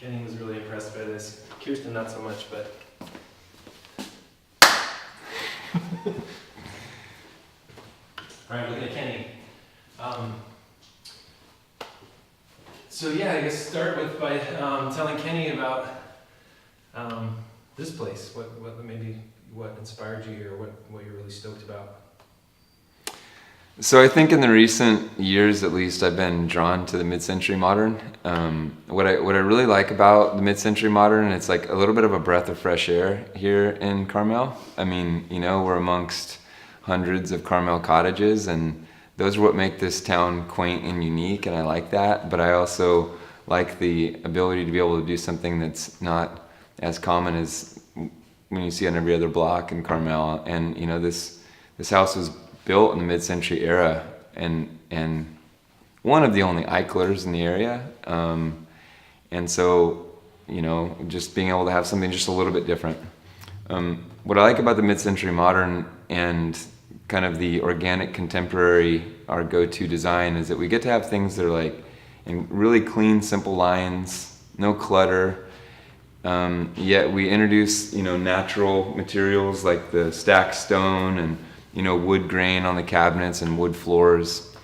Kenny was really impressed by this. Kirsten not so much, but. All right, looking at Kenny. So yeah, I guess start with by telling Kenny about this place. What inspired you, or what you're really stoked about. So I think in the recent years, at least, I've been drawn to the mid-century modern. What I really like about the mid-century modern, it's like a little bit of a breath of fresh air here in Carmel. I mean, we're amongst hundreds of Carmel cottages, and those are what make this town quaint and unique, and I like that. But I also like the ability to be able to do something that's not as common as when you see on every other block in Carmel. And this house was built in the mid-century era, and one of the only Eichlers in the area. And so, just being able to have something just a little bit different. What I like about the mid-century modern and kind of the organic contemporary, our go-to design, is that we get to have things that are like in really clean, simple lines, no clutter. Yet we introduce, natural materials like the stacked stone and wood grain on the cabinets and wood floors.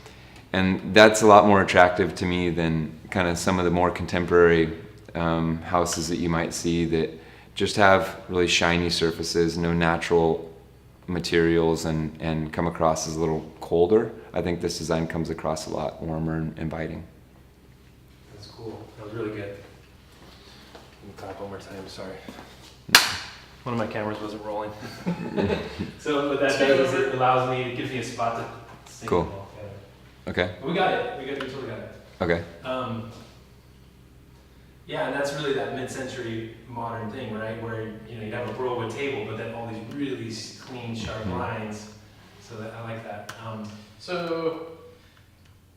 And that's a lot more attractive to me than kind of some of the more contemporary houses that you might see that just have really shiny surfaces, no natural materials, and come across as a little colder. I think this design comes across a lot warmer and inviting. That's cool. That was really good. Let me clap one more time, sorry. One of my cameras wasn't rolling. So what that does is it allows me, it gives me a spot to sing. Cool. Okay. We got it. We totally got it. Okay. Yeah, and that's really that mid-century modern thing, right? Where you have a Broadwood table, but then all these really clean, sharp lines. So I like that. So,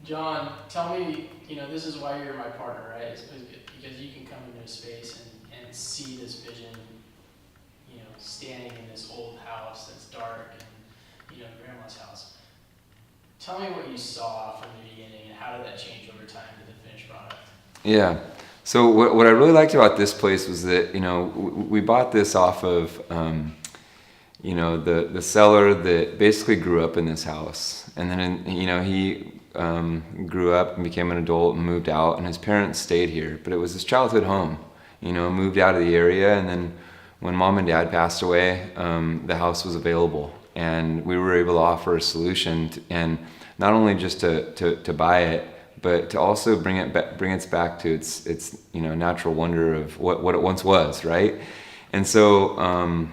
John, tell me, this is why you're my partner, right? It's because you can come into a space and see this vision. Standing in this old house that's dark, and grandma's house. Tell me what you saw from the beginning, and how did that change over time to the finished product? Yeah. So what I really liked about this place was that we bought this off of the seller that basically grew up in this house, and then he grew up and became an adult and moved out, and his parents stayed here, but it was his childhood home. Moved out of the area, and then when mom and dad passed away, the house was available, and we were able to offer a solution, and not only just to buy it, but to also bring it back to its natural wonder of what it once was, right? And so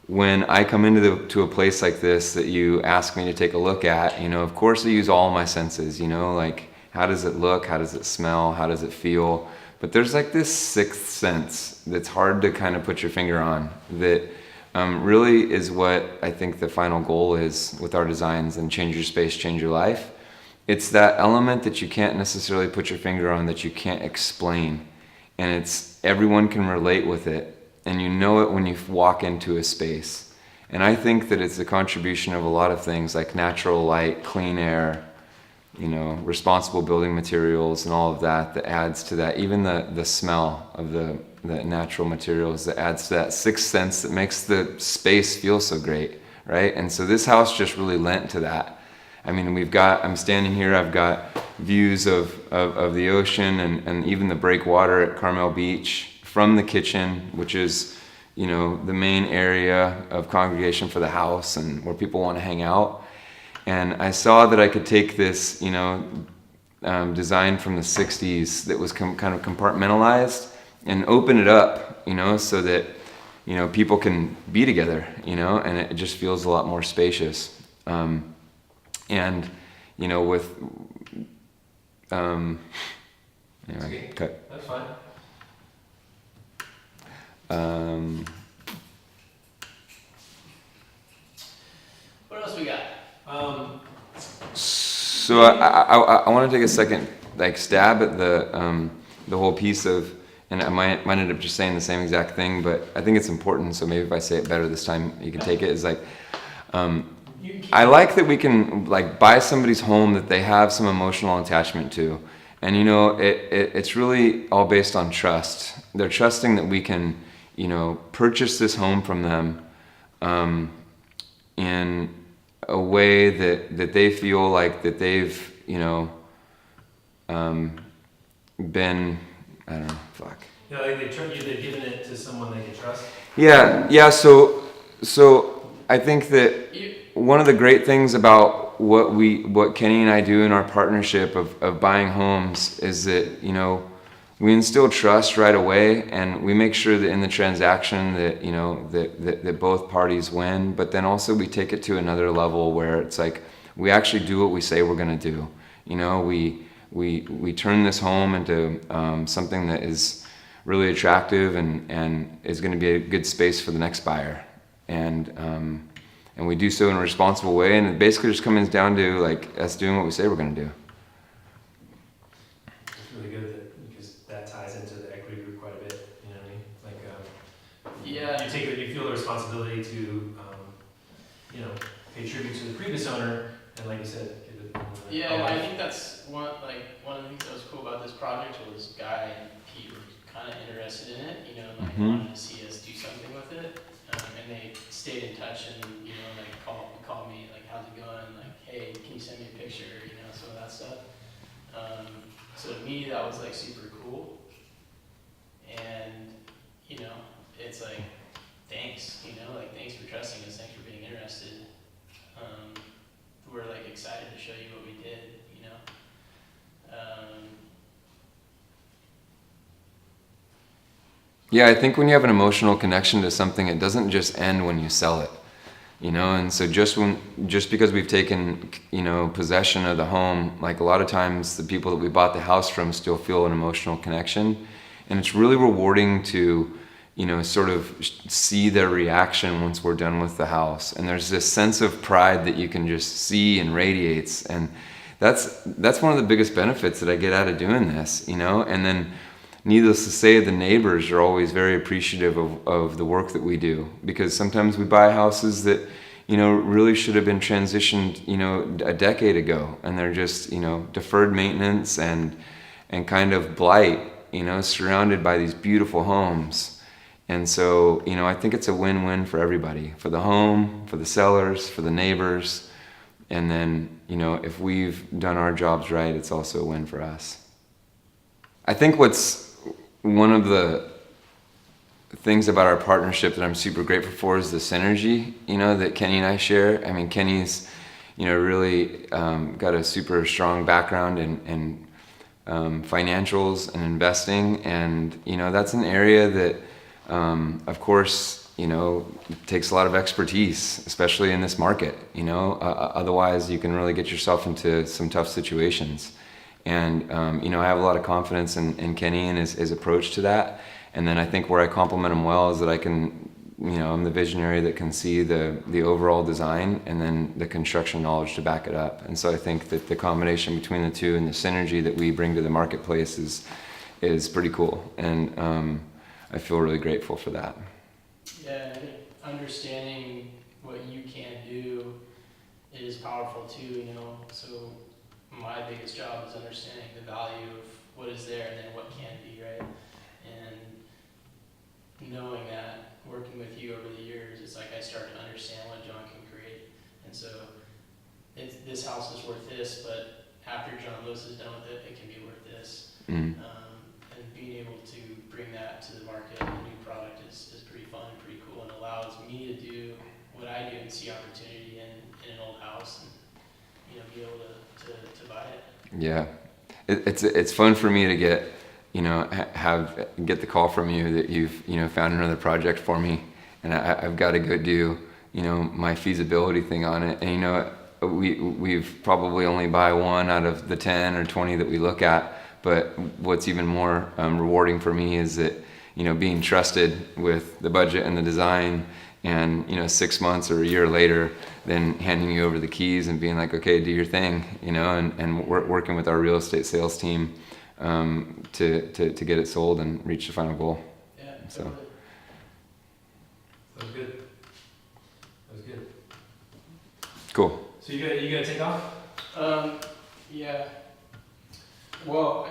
when I come into a place like this that you ask me to take a look at, of course I use all my senses, like how does it look, how does it smell, how does it feel? But there's like this sixth sense that's hard to kind of put your finger on that really is what I think the final goal is with our designs and Change Your Space, Change Your Life. It's that element that you can't necessarily put your finger on, that you can't explain. And everyone can relate with it, and you know it when you walk into a space. And I think that it's a contribution of a lot of things like natural light, clean air, responsible building materials and all of that adds to that. Even the smell of the natural materials that adds to that sixth sense that makes the space feel so great, right? And so this house just really lent to that. I mean, I'm standing here, I've got views of the ocean and even the breakwater at Carmel Beach from the kitchen, which is, the main area of congregation for the house and where people want to hang out. And I saw that I could take this, design from the 60s that was kind of compartmentalized and open it up, so that, people can be together, and it just feels a lot more spacious. And, with, anyway, cut. That's fine. What else we got? So I want to take a second, stab at the whole piece of, and I might end up just saying the same exact thing, but I think it's important. So maybe if I say it better this time, you can take it. Is I like that we can buy somebody's home that they have some emotional attachment to, And it's really all based on trust. They're trusting that we can, purchase this home from them in a way that they feel like that they've, been, I don't know, fuck. Yeah, like they've given it to someone they can trust. Yeah. So I think that one of the great things about what Kenny and I do in our partnership of buying homes is that, we instill trust right away, and we make sure that in the transaction that, that both parties win, but then also we take it to another level where it's like, we actually do what we say we're going to do. We turn this home into something that is really attractive and is going to be a good space for the next buyer. And we do so in a responsible way, and it basically just comes down to like us doing what we say we're going to do. It's really good because that ties into the equity group quite a bit. You know what I mean? Like, you feel the responsibility to, pay tribute to the previous owner, and like you said, give it. I think that's one of the things that was cool about this project was Guy and Pete were kind of interested in it, wanted to see us do something with it. And they stayed in touch and, call me, like, how's it going? Like, hey, can you send me a picture? Some of that stuff. So to me, that was, like, super cool. And, it's like, thanks, thanks for trusting us. Thanks for being interested. We're, like, excited to show you what we did, Yeah, I think when you have an emotional connection to something, it doesn't just end when you sell it, and so just because we've taken, possession of the home, like a lot of times the people that we bought the house from still feel an emotional connection, and it's really rewarding to, sort of see their reaction once we're done with the house. And there's this sense of pride that you can just see and radiates, and that's one of the biggest benefits that I get out of doing this, and then needless to say, the neighbors are always very appreciative of the work that we do, because sometimes we buy houses that, really should have been transitioned, a decade ago, and they're just, deferred maintenance and kind of blight, surrounded by these beautiful homes. And so, I think it's a win-win for everybody, for the home, for the sellers, for the neighbors, and then, if we've done our jobs right, it's also a win for us. I think what's one of the things about our partnership that I'm super grateful for is the synergy, that Kenny and I share. I mean, Kenny's, really got a super strong background in financials and investing, and that's an area that, of course, takes a lot of expertise, especially in this market. Otherwise, you can really get yourself into some tough situations. And, I have a lot of confidence in Kenny and his approach to that. And then I think where I complement him well is that I can, I'm the visionary that can see the overall design and then the construction knowledge to back it up. And so I think that the combination between the two and the synergy that we bring to the marketplace is pretty cool. And I feel really grateful for that. Yeah, I think understanding what you can do is powerful too, so my biggest job is understanding the value of what is there and then what can be, right? And knowing that, working with you over the years, it's like I start to understand what John can create. And so this house is worth this, but after John Lewis is done with it, it can be worth this. Mm. And being able to bring that to the market, a new product, is pretty fun and pretty cool, and allows me to do what I do and see opportunity in an old house and be able to buy it. Yeah, it's fun for me to get get the call from you that you've found another project for me, and I've got to go do my feasibility thing on it. And we've probably only buy one out of the 10 or 20 that we look at. But what's even more rewarding for me is that being trusted with the budget and the design, and 6 months or a year later, then handing you over the keys and being like, okay, do your thing, and working with our real estate sales team to get it sold and reach the final goal. Yeah, so. Totally. That was good. That was good. Cool. So you gonna take off? Yeah. Well,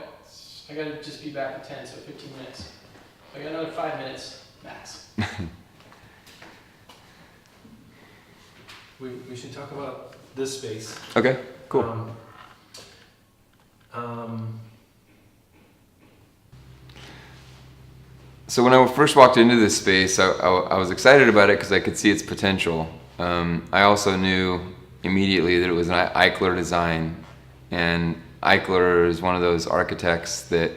I gotta just be back at 10, so 15 minutes. I got another 5 minutes max. We should talk about this space. Okay, cool. So when I first walked into this space, I was excited about it because I could see its potential. I also knew immediately that it was an Eichler design, and Eichler is one of those architects that,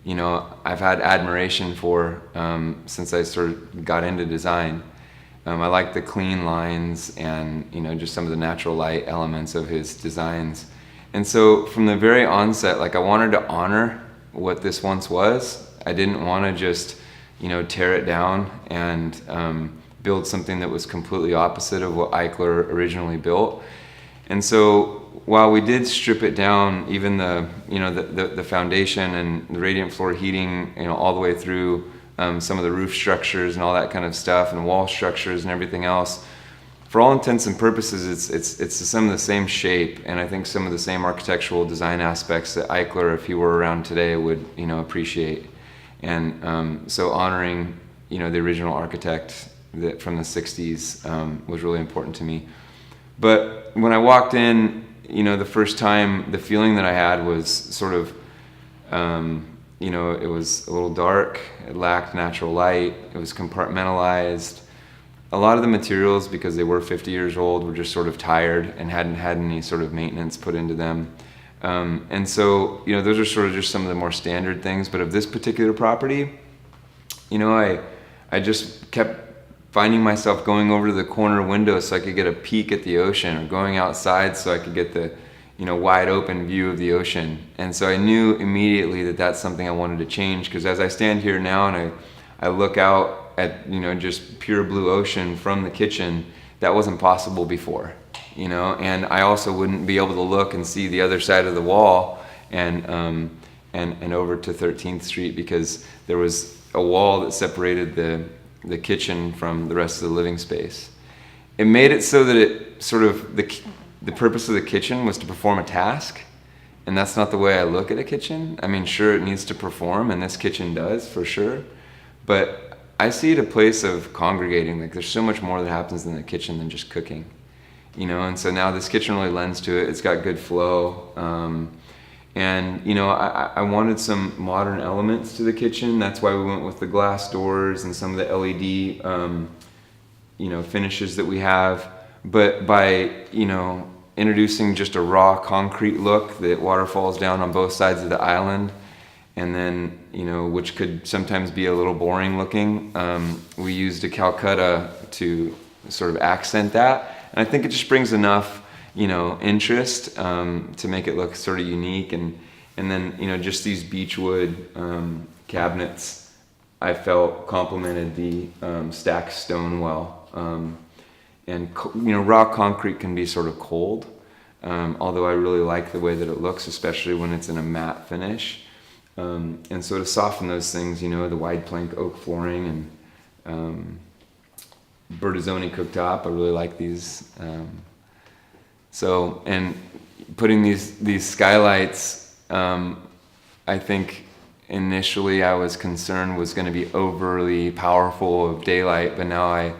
you know, I've had admiration for since I sort of got into design. I like the clean lines and, you know, just some of the natural light elements of his designs. And so from the very onset, like, I wanted to honor what this once was. I didn't want to just, you know, tear it down and build something that was completely opposite of what Eichler originally built. And so while we did strip it down, even the, you know, the foundation and the radiant floor heating, you know, all the way through some of the roof structures and all that kind of stuff, and wall structures and everything else, for all intents and purposes, it's some of the same shape, and I think some of the same architectural design aspects that Eichler, if he were around today, would, you know, appreciate. And so honoring, you know, the original architect that from the 60s was really important to me. But when I walked in, you know, the first time, the feeling that I had was sort of, you know, it was a little dark, it lacked natural light, it was compartmentalized. A lot of the materials, because they were 50 years old, were just sort of tired and hadn't had any sort of maintenance put into them. And so, you know, those are sort of just some of the more standard things. But of this particular property, you know, I just kept finding myself going over to the corner window so I could get a peek at the ocean, or going outside so I could get the, you know, wide open view of the ocean. And so I knew immediately that that's something I wanted to change, because as I stand here now and I look out at, you know, just pure blue ocean from the kitchen, that wasn't possible before, you know. And I also wouldn't be able to look and see the other side of the wall and over to 13th Street, because there was a wall that separated the kitchen from the rest of the living space. It made it so that it sort of, the purpose of the kitchen was to perform a task, and that's not the way I look at a kitchen. I mean, sure, it needs to perform, and this kitchen does, for sure, but I see it a place of congregating. Like, there's so much more that happens in the kitchen than just cooking, you know. And so now this kitchen really lends to it. It's got good flow, and, you know, I wanted some modern elements to the kitchen. That's why we went with the glass doors and some of the LED, you know, finishes that we have. But by, you know, introducing just a raw concrete look that waterfalls down on both sides of the island, and then, you know, which could sometimes be a little boring looking, we used a Calcutta to sort of accent that. And I think it just brings enough, you know, interest to make it look sort of unique. And then, you know, just these beechwood cabinets, I felt complemented the stacked stone well. And, you know, raw concrete can be sort of cold, although I really like the way that it looks, especially when it's in a matte finish. And so to soften those things, you know, the wide plank oak flooring and Bertazzoni cooktop, I really like these. So, and putting these skylights, I think initially I was concerned was going to be overly powerful of daylight, but now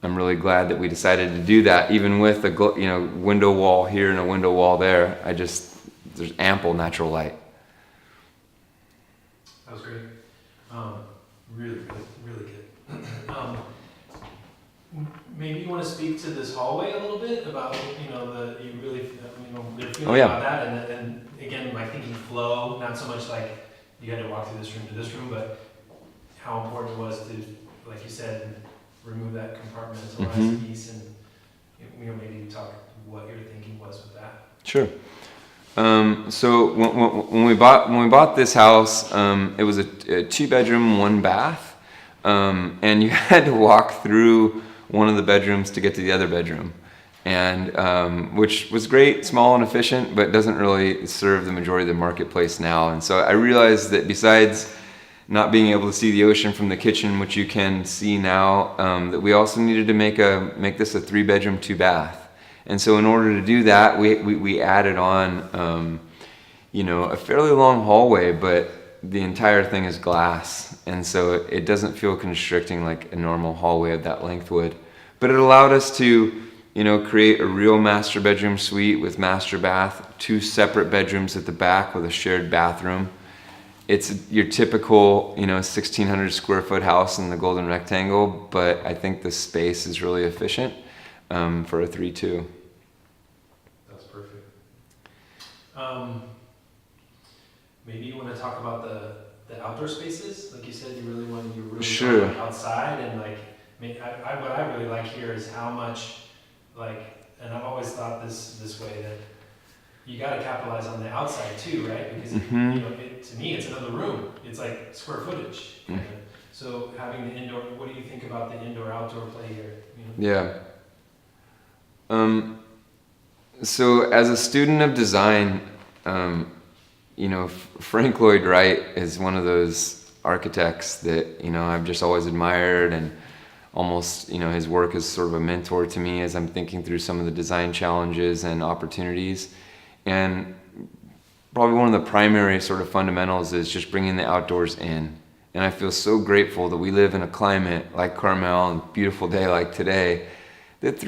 I'm really glad that we decided to do that, even with a, you know, window wall here and a window wall there. There's ample natural light. That was great. Really good. Maybe you want to speak to this hallway a little bit about, you know, the feeling about that, and again, my thinking flow, not so much like you had to walk through this room to this room, but how important it was to, like you said, remove that compartmentalized piece, and, you know, maybe talk what your thinking was with that. Sure. So when we bought this house, it was a 2-bedroom, 1 bath, and you had to walk through one of the bedrooms to get to the other bedroom, and which was great, small and efficient, but doesn't really serve the majority of the marketplace now. And so I realized that besides not being able to see the ocean from the kitchen, which you can see now, that we also needed to make this a 3-bedroom, 2-bath. And so in order to do that, we added on, you know, a fairly long hallway, but the entire thing is glass, and so it doesn't feel constricting like a normal hallway of that length would. But it allowed us to, create a real master bedroom suite with master bath, 2 separate bedrooms at the back with a shared bathroom. It's your typical, 1,600 square foot house in the Golden Rectangle, but I think the space is really efficient for a 3-2. That's perfect. Maybe you want to talk about the outdoor spaces, like you said, you were really Sure. outside, and like, what I really like here is how much, and I've always thought this way, that you got to capitalize on the outside too, right? Because to me, it's another room. It's like square footage. Kind of. So having the indoor, what do you think about the indoor-outdoor play here? Yeah. So as a student of design, Frank Lloyd Wright is one of those architects that, I've just always admired, and almost, his work is sort of a mentor to me as I'm thinking through some of the design challenges and opportunities. And probably one of the primary sort of fundamentals is just bringing the outdoors in. And I feel so grateful that we live in a climate like Carmel and a beautiful day like today, that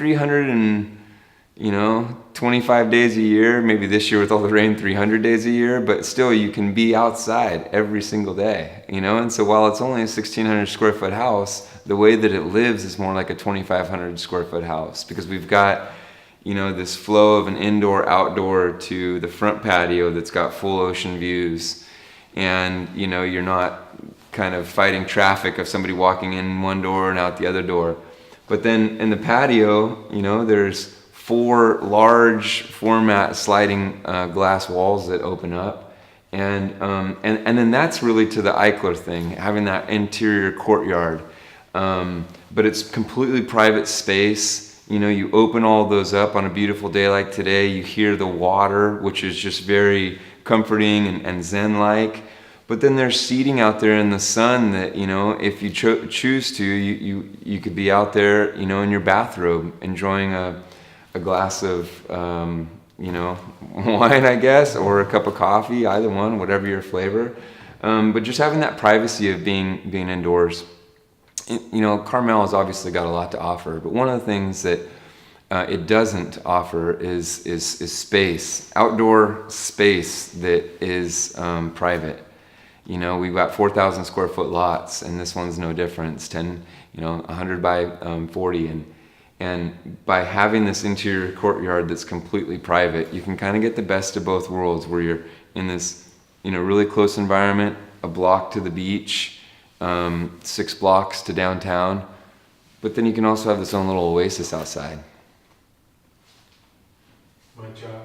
25 days a year, maybe this year with all the rain, 300 days a year, but still you can be outside every single day, And so while it's only a 1,600 square foot house, the way that it lives is more like a 2,500 square foot house, because we've got, this flow of an indoor-outdoor to the front patio that's got full ocean views. And, you're not kind of fighting traffic of somebody walking in one door and out the other door. But then in the patio, there's 4 large format sliding glass walls that open up. And then that's really to the Eichler thing, having that interior courtyard. But it's completely private space. You open all those up on a beautiful day like today, you hear the water, which is just very comforting and zen-like. But then there's seating out there in the sun that, if you choose to, you could be out there, in your bathrobe, enjoying a glass of, wine, I guess, or a cup of coffee, either one, whatever your flavor. But just having that privacy of being indoors. Carmel has obviously got a lot to offer, but one of the things that it doesn't offer is space, outdoor space that is private. We've got 4,000 square foot lots, and this one's no different. It's 100 by 40, and by having this interior courtyard that's completely private, you can kind of get the best of both worlds, where you're in this, really close environment, a block to the beach, 6 blocks to downtown, but then you can also have this own little oasis outside. My job.